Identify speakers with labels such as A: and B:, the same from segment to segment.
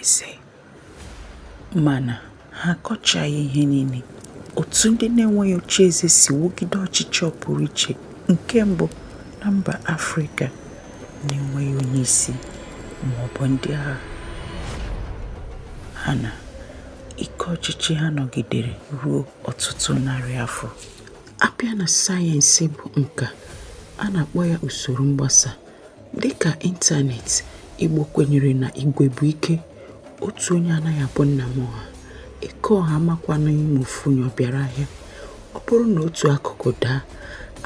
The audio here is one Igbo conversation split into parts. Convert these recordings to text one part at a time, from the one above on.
A: eze. Mana ha akọchaghị ihe niile. Otu ndị na-enweghị oche eze si wugide ọchịchị ọpụrụ iche nke mbụ na mba Afrịka na-enweghị onye isi maọbụ ndị agha ha na ike ọchịchị ha nọgidere ruo ọtụtụ narị afọ. Abịa na sayensị bụ nka, a na-akpọ ya usoro mgbasa. Dịka ịntanetị, Igbo kwenyere na igwe bụ ike. Otu onye anaghị abụ nna m ọha. Ike ọha amakwana ime ofu onye ọ bịara ahịa. Ọ bụrụ na otu akụkụ daa,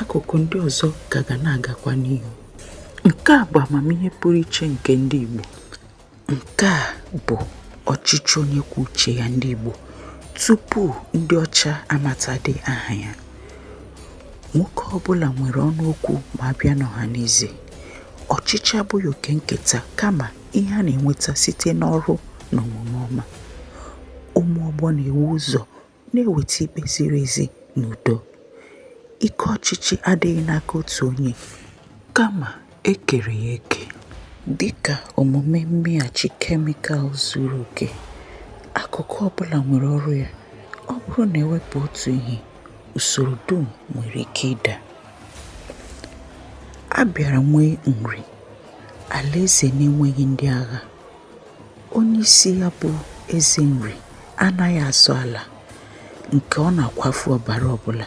A: akụkụ ndị ọzọ ka ga na-agakwa n'ihu. Nke a bụ amamihe pụrụ iche nke ndị Igbo. Nke a bụ ọchịchị onye kwuo uche ya ndị Igbo tupu ndị ọcha amatadị aha ya. Nwoke ọbụla nwere ọnụ okwu ma abịa n'ọhaneze. Ọchịchị abụghị oke nketa, kama ihe a na-enweta site n'ọrụ na omume ọma. Ụmụ ọgbọ na-ewu ụzọ na-eweta ikpe ziri ezi na udo. Ike ọchịchị adịghị n'aka otu onye, kama ekere ya eke. Dịka omume mmeghachi kemikal zuru oke, akụkụ ọbụla nwere ọrụ ya. Ọ bụrụ na ewepụ otu ihe, usoro dum nwere ike ịda. A bịara nwee nri, alaeze na-enweghị ndị agha. Onye isi ya bụ eze nri anaghị azọ ala nke ọ na-akwafu ọbara ọbụla,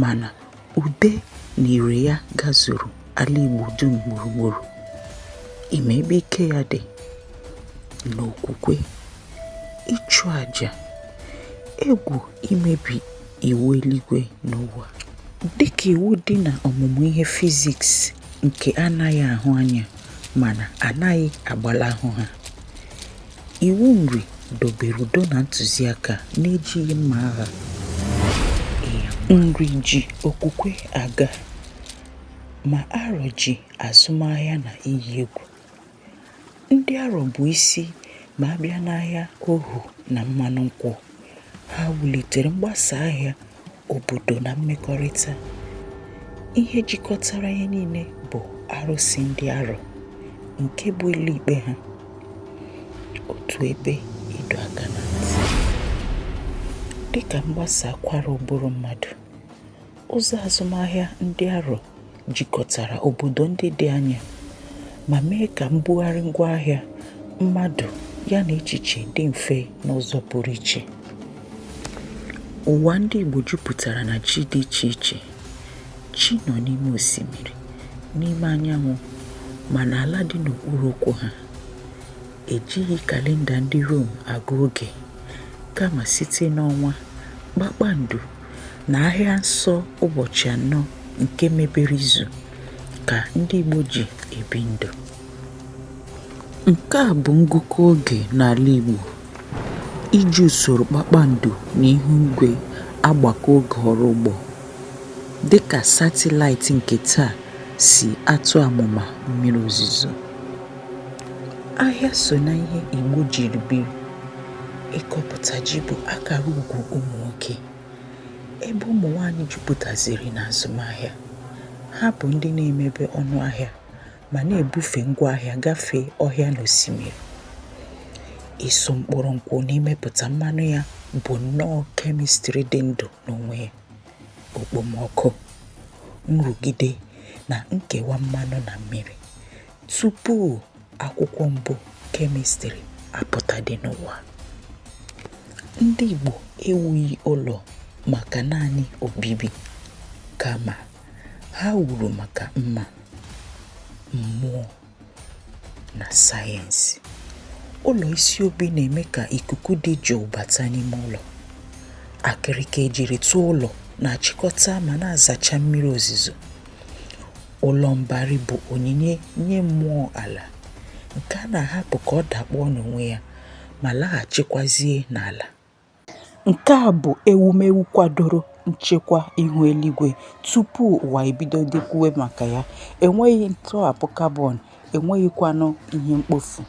A: mana ude na ire ya gazuru ala Igbo dum gburugburu. Ime ebe ike ya dị n'okwukwe, ịchụ àjà, egwu imebi iwu eluigwe n'ụwa. Dịka iwu dị na ọmụmụ ihe fiziks nke anaghị ahụ anya mana anaghị agbalahụ ha. Iwu nri dobere udo na ntụziaka na-ejighị mma agha. Nri ji okwukwe aga, ma arọ ji azụmahịa na iyi egwu. Ndị arọ bụ isi ma abịa n'ahịa ohu na mmanụ nkwụ. Ha wulitere mgbasa ahịa, obodo na mmekọrịta. Ihe jikọtara ihe niile bụ arụsị ndị arọ, nke bụ ilu ikpe ha. Otu ebe ịdọ aka na ntị. Dịka mgbasa akwara ụbụrụ mmadụ, ụzọ azụmahịa ndị arọ jikọtara obodo ndị dị anya ma mee ka mbugharị ngwaahịa, mmadụ ya na echiche dị mfe n'ụzọ pụrụ iche. Ụwa ndị Igbo jupụtara na chi dị iche iche. Chi nọ n'ime osimiri, n'ime anyanwụ, ma n'ala dị n'okpuru ụkwụ ha. Ejighị kalenda ndị Rom agụ oge, kama site n'ọnwa, kpakpando na ahịa nsọ ụbọchị anọ nke mebere izu ka ndị Igbo ji ebi ndụ. Nke a bụ ngụkọ oge n'ala Igbo. Iji usoro kpakpando na ihu igwe agbakọ oge ọrụ ugbo. Dịka satịlaịtị nke taa si atụ amụma mmiri ozuzo. Ahịa so na ihe Igbo jiri biri. Ịkọpụta ji bụ akara ugwu ụmụ nwoke, ebe ụmụ nwanyị jupụtaziri na azụmahịa. Ha bụ ndị na-emebe ọnụ ahịa ma na-ebufe ngwaahịa gafee ọhịa na osimiri. Ịsụ mkpụrụ nkwụ na imepụta mmanụ ya bụ nnọọ kemistri dị ndụ n'onwe ya. Okpomọkụ, nrụgide na nkewa mmanụ na mmiri tupu akwụkwọ mbụ kemistri apụta dị n'ụwa. Ndị Igbo ewughị ụlọ maka naanị obibi, kama ha wuru maka mma, mmụọ na sayensị. Ụlọ isi obi na-eme ka ikuku dị jụụ bata n'ime ụlọ. Akịrịka ejiri tụọ ụlọ na-achịkọta ma na-azacha mmiri ozuzo. Ụlọ mbari bụ onyinye nye mmụọ ala, nke a na-ahapụ ka ọ dakpọọ n'onwe ya ma laghachikwazie n'ala. Nke a bụ ewumewu kwadoro nchekwa ihu eluigwe tupu ụwa ebido dịkwuwe maka ya. Enweghị ntọhapụ kabọn, enweghịkwanụ ihe mkpofu.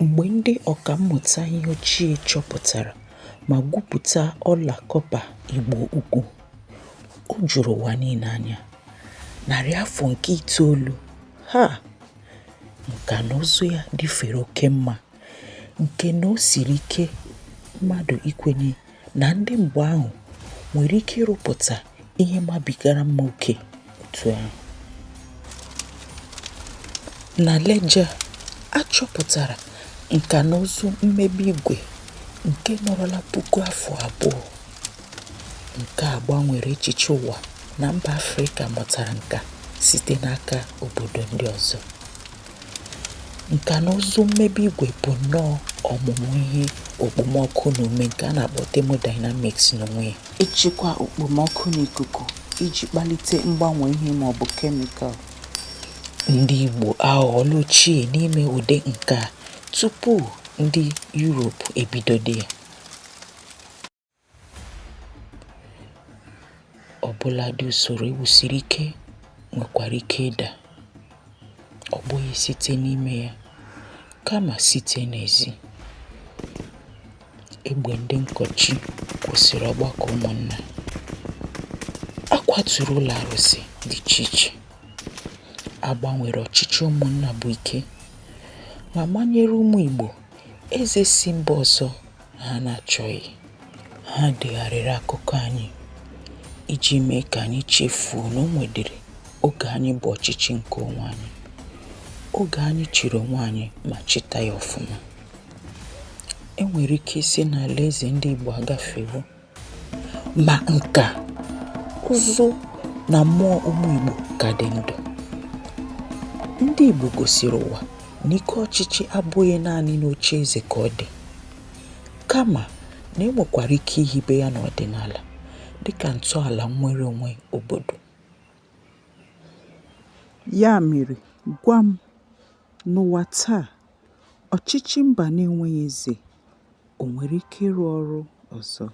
A: Mgbe ndị ọkammụta ihe ochie chọpụtara ma gwupụta ọla kọpa Igbo ukwu, o juru ụwa niile anya. Narị afọ nke 9, nka na ụzụ ya dịfere oke mma nke na o siri ike mmadụ ikwenye na ndị Igbo ahụ nwere ike ịrụpụta ihe mabigara mma oke otu ahụ. Na Leja, a chọpụtara nka na ụzụ mmebe igwe nke nọrọla 2000 afọ. Nke a gbanwere echiche ụwa na mba Afrịka mụtara nka site n'aka obodo ndị ọzọ. Nka na ụzụ mmebe igwe bụ nnọọ ọmụmụ ihe okpomọkụ na ume nke a na-akpọ thermodynamics n'onwe ya. Ịchịkwa okpomọkụ n'ikuku iji kpalite mgbanwe ihe ma ọ bụ kemikal. Ndị Igbo aghọọla ochie n'ime ụdị nka tupu ndị Europe ebido dị ya. Ọbụladị usoro ewusiri ike nwekwara ike ịda, ọ bụghị site n'ime ya kama site n'ezi. Egbe ndị nkọchi kwụsịrị ọgbakọ ụmụnna. A kwaturu ụlọ arụsị dị iche iche. A gbanwere ọchịchị ụmụnna bụ ike ma manyere ụmụ Igbo eze si mba ọzọ ha na-achọghị. Ha degharịrị akụkọ anyị iji mee ka anyị chefuo na o nwedịrị oge anyị bụ ọchịchị nke onwe anyị, oge anyị chịrị onwe anyị ma chịta ya ọfụma. E nwere ike isi na alaeze ndị Igbo agafewo, ma nka, ụzụ na mmụọ ụmụ Igbo ka dị ndụ. Ndị Igbo gosiri ụwa na ike ọchịchị abụghị naanị n'oche eze ka ọ dị, kama na e nwekwara ike ihibe ya n'ọdịnala dịka ntọala nnwere onwe obodo. Ya mere, gwa m, n'ụwa taa, ọchịchị mba na-enweghị eze o nwere ike ịrụ ọrụ ọzọ?